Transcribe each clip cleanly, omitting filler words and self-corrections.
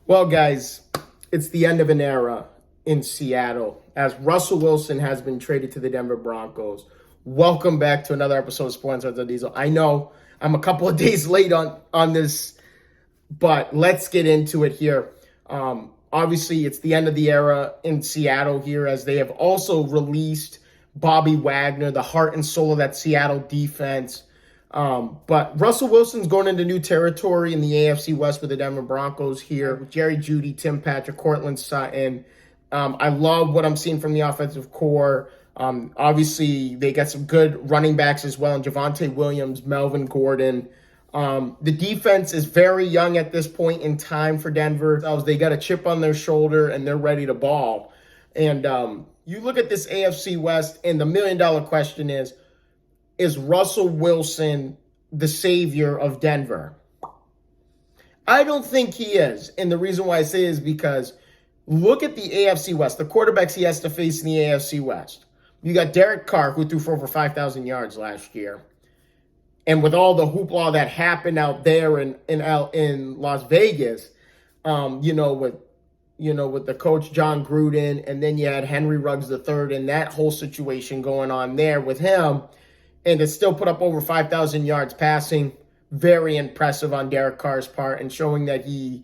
Well, guys, it's the end of an era in Seattle as Russell Wilson has been traded to the Denver Broncos. Welcome back to another episode of Sports on Diesel. I know I'm a couple of days late on this, but let's get into it here. Obviously, it's the end of the era in Seattle here as they have also released Bobby Wagner, the heart and soul of that Seattle defense. But Russell Wilson's going into new territory in the AFC West with the Denver Broncos here with Jerry Jeudy, Tim Patrick, Cortland Sutton. I love what I'm seeing from the offensive core. Obviously, they got some good running backs as well, and Javonte Williams, Melvin Gordon. The defense is very young at this point in time for Denver. They got a chip on their shoulder, and they're ready to ball. And you look at this AFC West, and the million-dollar question is Russell Wilson the savior of Denver? I don't think he is. And the reason why I say is because look at the AFC West, the quarterbacks he has to face in the AFC West. You got Derek Carr, who threw for over 5,000 yards last year. And with all the hoopla that happened out there in Las Vegas, with the coach John Gruden, and then you had Henry Ruggs III and that whole situation going on there with him, and to still put up over 5,000 yards passing, very impressive on Derek Carr's part and showing that he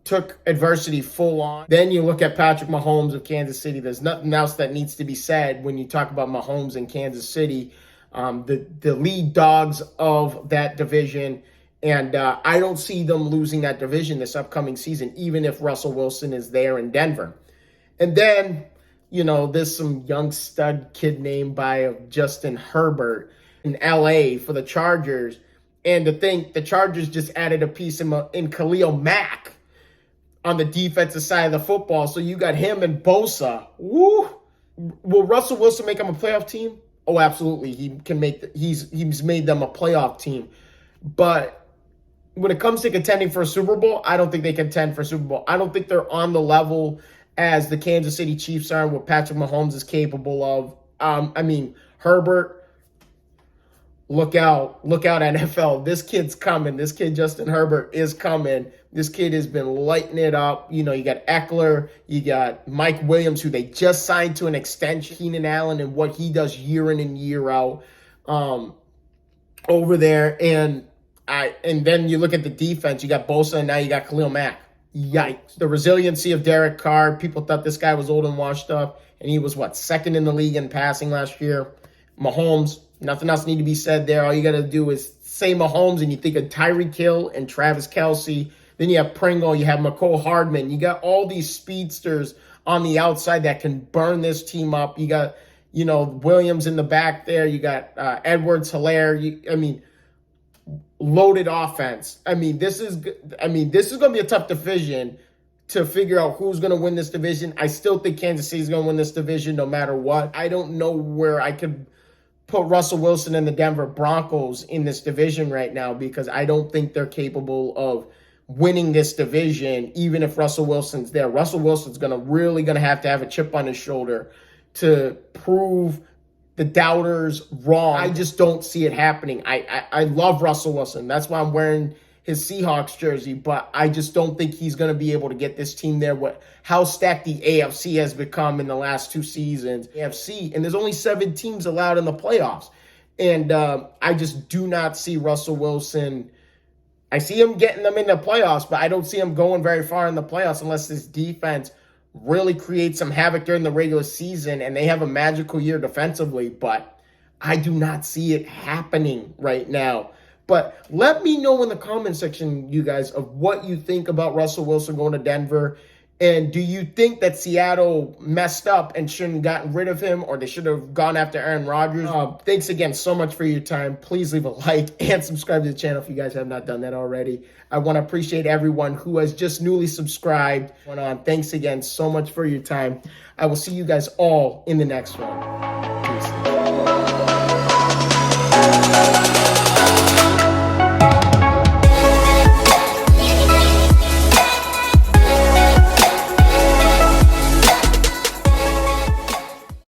took adversity full on. Then you look at Patrick Mahomes of Kansas City. There's nothing else that needs to be said when you talk about Mahomes in Kansas City, the lead dogs of that division. And I don't see them losing that division this upcoming season, even if Russell Wilson is there in Denver. And then, there's some young stud kid named by Justin Herbert in LA for the Chargers. And to think the Chargers just added a piece in Khalil Mack on the defensive side of the football. So you got him and Bosa. Woo! Will Russell Wilson make them a playoff team? Oh, absolutely. He's made them a playoff team. But when it comes to contending for a Super Bowl, I don't think they contend for a Super Bowl. I don't think they're on the level as the Kansas City Chiefs are and what Patrick Mahomes is capable of. Herbert, look out, NFL. This kid's coming. This kid, Justin Herbert, is coming. This kid has been lighting it up. You got Eckler, you got Mike Williams, who they just signed to an extension. Keenan Allen and what he does year in and year out over there. And then you look at the defense. You got Bosa, and now you got Khalil Mack. Yikes. The resiliency of Derek Carr. People thought this guy was old and washed up, and he was, second in the league in passing last year. Mahomes, nothing else need to be said there. All you got to do is say Mahomes, and you think of Tyreek Hill and Travis Kelce. Then you have Pringle, you have McCole Hardman. You got all these speedsters on the outside that can burn this team up. You got, Williams in the back there. You got Edwards-Helaire. Loaded offense. This is going to be a tough division to figure out who's going to win this division. I still think Kansas City is going to win this division no matter what. I don't know where I could put Russell Wilson and the Denver Broncos in this division right now because I don't think they're capable of winning this division, even if Russell Wilson's there. Russell Wilson's really going to have a chip on his shoulder to prove the doubters wrong. I just don't see it happening. I love Russell Wilson. That's why I'm wearing his Seahawks jersey, but I just don't think he's going to be able to get this team there. How stacked the AFC has become in the last two seasons. AFC, and there's only 7 teams allowed in the playoffs. And I just do not see Russell Wilson. I see him getting them in the playoffs, but I don't see him going very far in the playoffs unless this defense really create some havoc during the regular season and they have a magical year defensively, but I do not see it happening right now. But let me know in the comment section, you guys, of what you think about Russell Wilson going to Denver. And do you think that Seattle messed up and shouldn't have gotten rid of him, or they should have gone after Aaron Rodgers? Thanks again so much for your time. Please leave a like and subscribe to the channel if you guys have not done that already. I want to appreciate everyone who has just newly subscribed. Thanks again so much for your time. I will see you guys all in the next one.